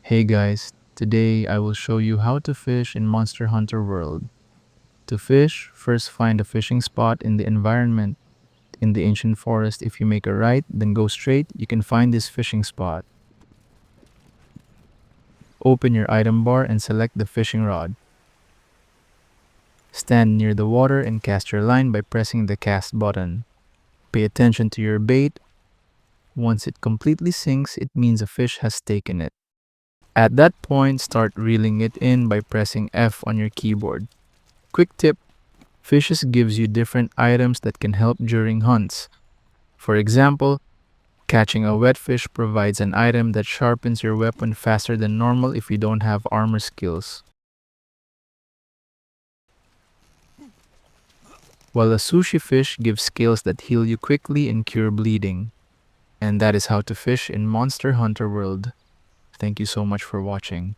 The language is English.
Hey guys, today I will show you how to fish in Monster Hunter World. To fish, first find a fishing spot in the environment. In the ancient forest, if you make a right, then go straight, you can find this fishing spot. Open your item bar and select the fishing rod. Stand near the water and cast your line by pressing the cast button. Pay attention to your bait. Once it completely sinks, it means a fish has taken it. At that point, start reeling it in by pressing F on your keyboard. Quick tip: Fishes gives you different items that can help during hunts. For example, catching a wet fish provides an item that sharpens your weapon faster than normal if you don't have armor skills, while a sushi fish gives skills that heal you quickly and cure bleeding. And that is how to fish in Monster Hunter World. Thank you so much for watching.